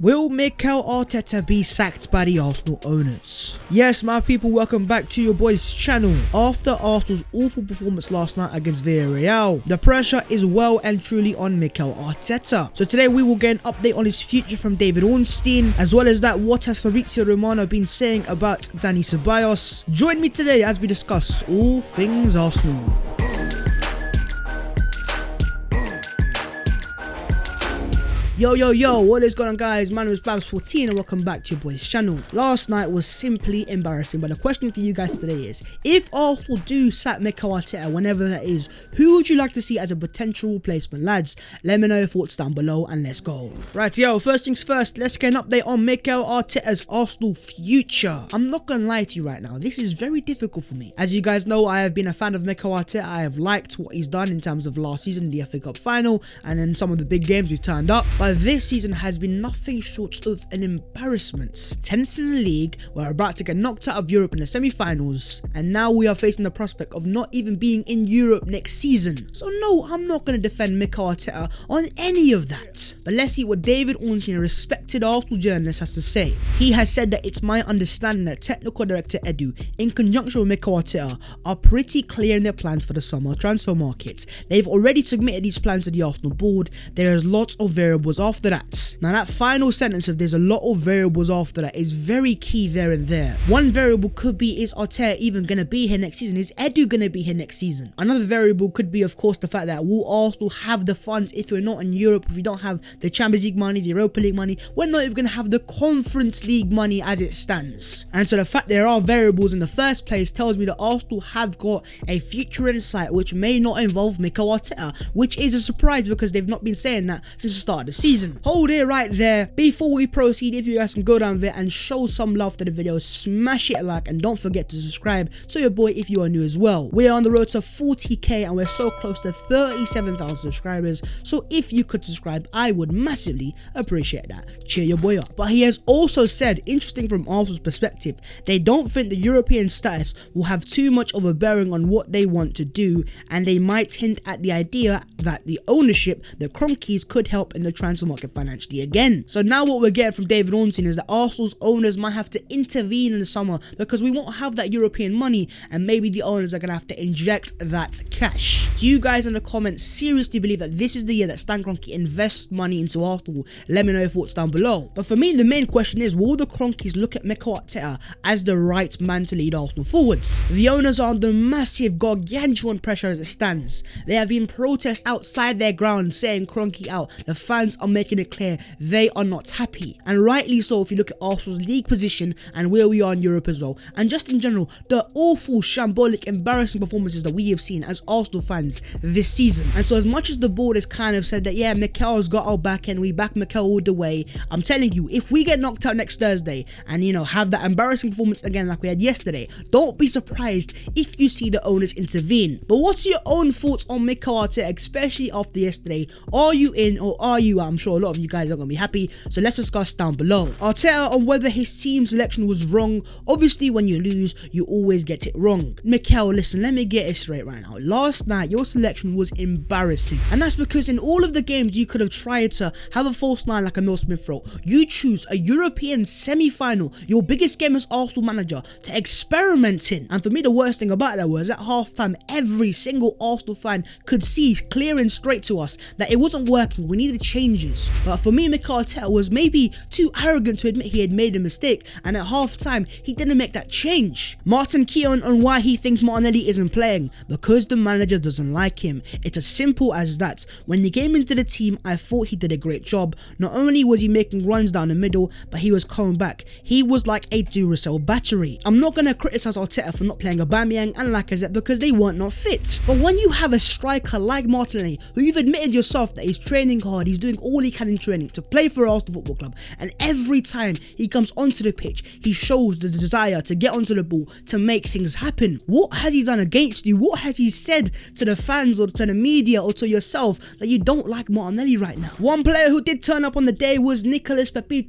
Will Mikel Arteta be sacked by the Arsenal owners? Yes, my people, welcome back to your boys channel. After Arsenal's awful performance last night against Villarreal, the pressure is well and truly on Mikel Arteta. So today we will get an update on his future from David Ornstein, as well as that what has Fabrizio Romano been saying about Dani Ceballos. Join me today as we discuss all things Arsenal. Yo, what is going on, guys? My name is Babs14 and welcome back to your boys channel. Last night was simply embarrassing, but the question for you guys today is, if Arsenal do sack Mikel Arteta, whenever that is, who would you like to see as a potential replacement? Lads, let me know your thoughts down below and let's go. Right, first things first, let's get an update on Mikel Arteta's Arsenal future. I'm not gonna lie to you right now, this is very difficult for me. As you guys know, I have been a fan of Mikel Arteta. I have liked what he's done in terms of last season, the FA Cup final, and then some of the big games we've turned up. But this season has been nothing short of an embarrassment. 10th in the league, we're about to get knocked out of Europe in the semi-finals, and now we are facing the prospect of not even being in Europe next season. So no, I'm not going to defend Mikel Arteta on any of that. But let's see what David Ornstein, a respected Arsenal journalist, has to say. He has said that it's my understanding that technical director Edu, in conjunction with Mikel Arteta, are pretty clear in their plans for the summer transfer market. They've already submitted these plans to the Arsenal board. There is lots of variables after that. Now that final sentence of there's a lot of variables after that is very key there and there. One variable could be, is Arteta even going to be here next season? Is Edu going to be here next season? Another variable could be, of course, the fact that will Arsenal have the funds if we're not in Europe, if we don't have the Champions League money, the Europa League money, we're not even going to have the Conference League money as it stands. And so the fact there are variables in the first place tells me that Arsenal have got a future in sight which may not involve Mikel Arteta, which is a surprise because they've not been saying that since the start of the season. Hold it right there. Before we proceed, if you guys can go down there and show some love to the video, smash it a like and don't forget to subscribe to your boy if you are new as well. We are on the road to 40k and we're so close to 37,000 subscribers, so if you could subscribe, I would massively appreciate that. Cheer your boy up. But he has also said, interesting from Arsenal's perspective, they don't think the European status will have too much of a bearing on what they want to do, and they might hint at the idea that the ownership, the Cronkies, could help in the transfer market financially again. So now what we're getting from David Ornstein is that Arsenal's owners might have to intervene in the summer because we won't have that European money, and maybe the owners are going to have to inject that cash. Do you guys in the comments seriously believe that this is the year that Stan Kroenke invests money into Arsenal? Let me know your thoughts down below. But for me, the main question is, will the Cronkies look at Mikel Arteta as the right man to lead Arsenal forwards? The owners are under massive gargantuan pressure as it stands. There have been protests outside their ground saying Kroenke out. The fans are making it clear they are not happy, and rightly so if you look at Arsenal's league position and where we are in Europe as well, and just in general the awful, shambolic, embarrassing performances that we have seen as Arsenal fans this season. And so as much as the board has kind of said that yeah, Mikel's got our back and we back Mikel all the way, I'm telling you, if we get knocked out next Thursday and have that embarrassing performance again like we had yesterday, don't be surprised if you see the owners intervene. But what's your own thoughts on Mikel Arteta, especially after yesterday? Are you in or are you out? I'm sure a lot of you guys are going to be happy, so let's discuss down below. Arteta on whether his team selection was wrong. Obviously when you lose, you always get it wrong. Mikel, listen, let me get it straight right now. Last night your selection was embarrassing, and that's because in all of the games you could have tried to have a false nine like Emil Smith Rowe. You choose a European semi-final, your biggest game as Arsenal manager, to experiment in. And for me, the worst thing about that was at half-time every single Arsenal fan could see clear and straight to us that it wasn't working. We needed changes. But for me, Mikel Arteta was maybe too arrogant to admit he had made a mistake, and at half-time he didn't make that change. Martin Keown on why he thinks Martinelli isn't playing: because the manager doesn't like him. It's as simple as that. When he came into the team, I thought he did a great job. Not only was he making runs down the middle, but he was coming back. He was like a Duracell battery. I'm not going to criticize Arteta for not playing Aubameyang and Lacazette because they weren't not fit. But when you have a striker like Martinelli, who you've admitted yourself that he's training hard, he's doing all he can in training to play for Arsenal Football Club, and every time he comes onto the pitch, he shows the desire to get onto the ball, to make things happen. What has he done against you? What has he said to the fans or to the media or to yourself that you don't like Martinelli right now? One player who did turn up on the day was Nicolas Pepe.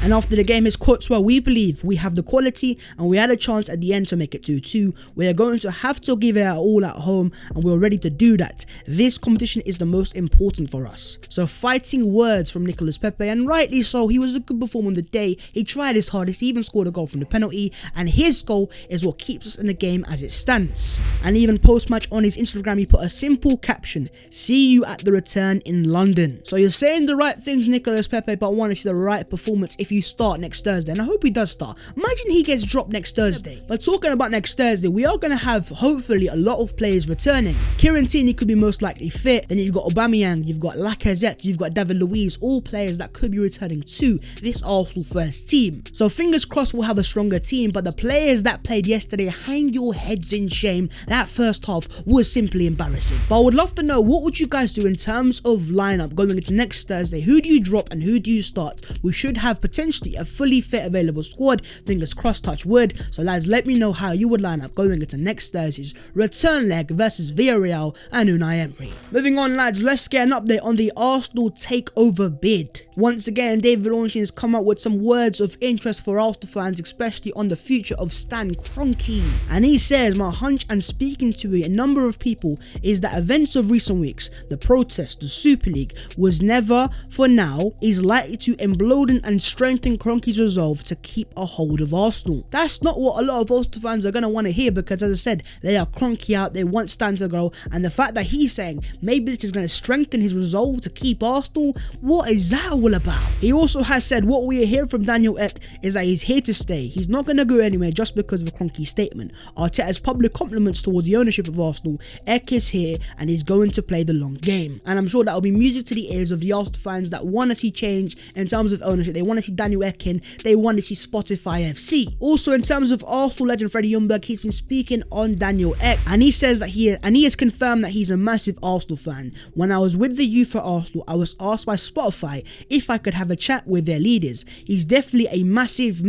And after the game, his quotes were, "We believe we have the quality and we had a chance at the end to make it 2-2. We are going to have to give it our all at home and we're ready to do that. This competition is the most important for us. So fight biting words from Nicolas Pepe, and rightly so. He was a good performer on the day. He tried his hardest, he even scored a goal from the penalty, and his goal is what keeps us in the game as it stands. And even post-match on his Instagram, he put a simple caption: "See you at the return in London." So you're saying the right things, Nicolas Pepe, but I want to see the right performance if you start next Thursday, and I hope he does start. Imagine he gets dropped next Thursday. But talking about next Thursday, we are going to have hopefully a lot of players returning. Kieran Tierney could be most likely fit. Then you've got Aubameyang, you've got Lacazette, you've got David Luiz, all players that could be returning to this Arsenal first team. So fingers crossed we'll have a stronger team, but the players that played yesterday, hang your heads in shame. That first half was simply embarrassing. But I would love to know, what would you guys do in terms of lineup going into next Thursday? Who do you drop and who do you start? We should have potentially a fully fit available squad. Fingers crossed, touch wood. So lads, let me know how you would line up going into next Thursday's return leg versus Villarreal and Unai Emery. Moving on lads, let's get an update on the Arsenal takeover bid. Once again, David Ornstein has come up with some words of interest for Arsenal fans, especially on the future of Stan Kroenke. And he says, "My hunch and speaking to a number of people is that events of recent weeks, the protest, the Super League, was never, for now, is likely to embolden and strengthen Kroenke's resolve to keep a hold of Arsenal." That's not what a lot of Arsenal fans are going to want to hear, because as I said, they are Kroenke out, they want Stan to grow, and the fact that he's saying maybe this is going to strengthen his resolve to keep Arsenal, what is that all about? He also has said what we hear from Daniel Ek is that he's here to stay. He's not going to go anywhere just because of a Kroenke statement. Arteta's public compliments towards the ownership of Arsenal. Ek is here and he's going to play the long game, and I'm sure that will be music to the ears of the Arsenal fans that want to see change in terms of ownership. They want to see Daniel Ek in, they want to see Spotify FC. Also in terms of Arsenal legend Freddie Ljungberg, he's been speaking on Daniel Ek, and he says that he has confirmed that he's a massive Arsenal fan. "When I was with the youth at Arsenal, I was asked by Spotify if I could have a chat with their leaders. He's definitely a massive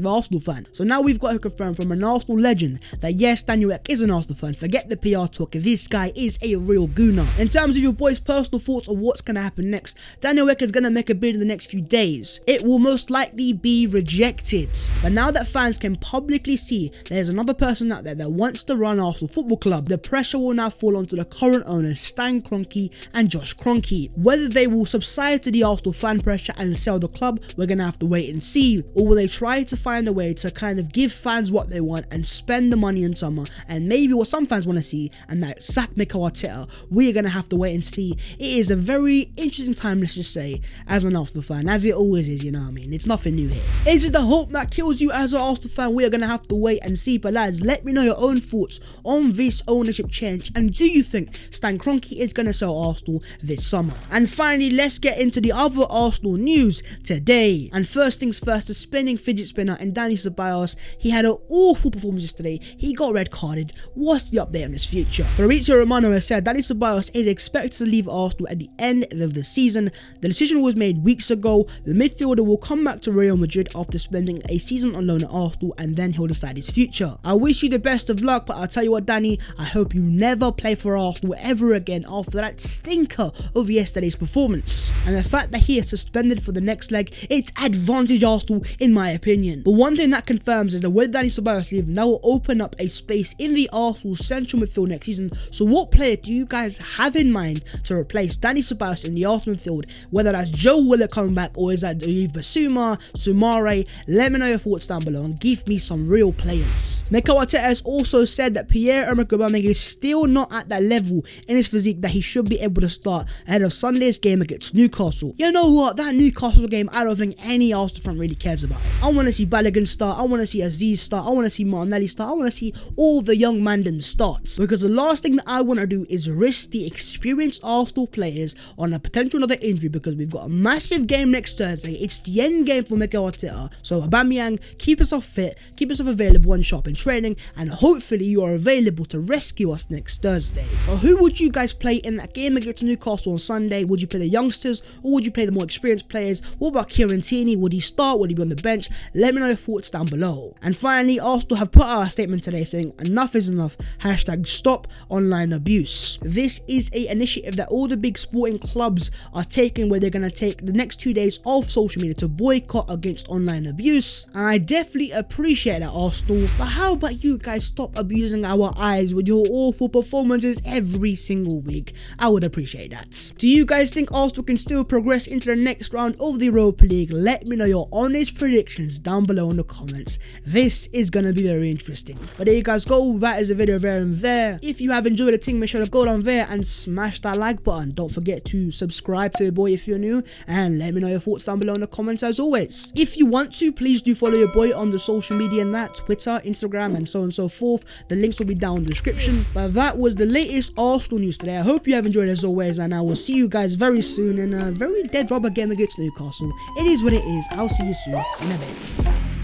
Arsenal fan." So now we've got to confirm from an Arsenal legend that yes, Daniel Ek is an Arsenal fan. Forget the PR talk, this guy is a real gooner. In terms of your boy's personal thoughts on what's going to happen next, Daniel Ek is going to make a bid in the next few days. It will most likely be rejected. But now that fans can publicly see there's another person out there that wants to run Arsenal Football Club, the pressure will now fall onto the current owners, Stan Kroenke and Josh Kroenke. Whether they will subside to the Arsenal fan pressure and sell the club, we're going to have to wait and see. Or will they try to find a way to kind of give fans what they want and spend the money in summer, and maybe what some fans want to see, and that sack Mikel Arteta? We're going to have to wait and see. It is a very interesting time, let's just say, as an Arsenal fan, as it always is, you know what I mean? It's nothing new here. Is it the hope that kills you as an Arsenal fan? We are going to have to wait and see. But lads, let me know your own thoughts on this ownership change, and do you think Stan Kroenke is going to sell Arsenal this summer? And finally, let's get into the other Arsenal news today. And first things first, the spinning fidget spinner and Dani Ceballos, he had an awful performance yesterday. He got red carded. What's the update on his future? Fabrizio Romano has said Dani Ceballos is expected to leave Arsenal at the end of the season. The decision was made weeks ago. The midfielder will come back to Real Madrid after spending a season on loan at Arsenal, and then he'll decide his future. I wish you the best of luck, but I'll tell you what, Dani, I hope you never play for Arsenal ever again after that stinker of yesterday's performance. And the fact that he is suspended for the next leg, it's advantage Arsenal in my opinion. But one thing that confirms is that with Dani Ceballos leaving, that will open up a space in the Arsenal central midfield next season. So what player do you guys have in mind to replace Dani Ceballos in the Arsenal midfield? Whether that's Joe Willock coming back, or is that Yves Bissouma, Soumare? Let me know your thoughts down below and give me some real players. Mikel Arteta has also said that Pierre-Emerick Aubameyang is still not at that level in his physique that he should be able to start ahead of Sunday's game against Newcastle. You know what? That Newcastle game, I don't think any Arsenal fan really cares about it. I want to see Balogun start. I want to see Aziz start. I want to see Martinelli start. I want to see all the young Mandans start. Because the last thing that I want to do is risk the experienced Arsenal players on a potential another injury, because we've got a massive game next Thursday. It's the end game for Mikel Arteta. So Aubameyang, keep yourself fit, keep yourself available and sharp in training, and hopefully you are available to rescue us next Thursday. But who would you guys play in that game against Newcastle on Sunday? Would you play the youngsters, or would you play the more experienced players? What about Kieran Tierney? Would he start? Would he be on the bench? Let me know your thoughts down below. And finally, Arsenal have put out a statement today saying enough is enough, #stop online abuse. This is an initiative that all the big sporting clubs are taking, where they're going to take the next 2 days off social media to boycott against online abuse. And I definitely appreciate that, Arsenal. But how about you guys stop abusing our eyes with your awful performances every single week? I would appreciate that. Do you guys think Arsenal Arsenal can still progress into the next round of the Europa League? Let me know your honest predictions down below in the comments. This is going to be very interesting. But there you guys go, that is the video there and there. If you have enjoyed the thing, make sure to go down there and smash that like button. Don't forget to subscribe to the boy if you're new, and let me know your thoughts down below in the comments as always. If you want to, please do follow your boy on the social media and that, Twitter, Instagram, and so on and so forth. The links will be down in the description. But that was the latest Arsenal news today. I hope you have enjoyed as always, and I will see you guys very soon in a very dead rubber game against Newcastle. It is what it is. I'll see you soon in a bit.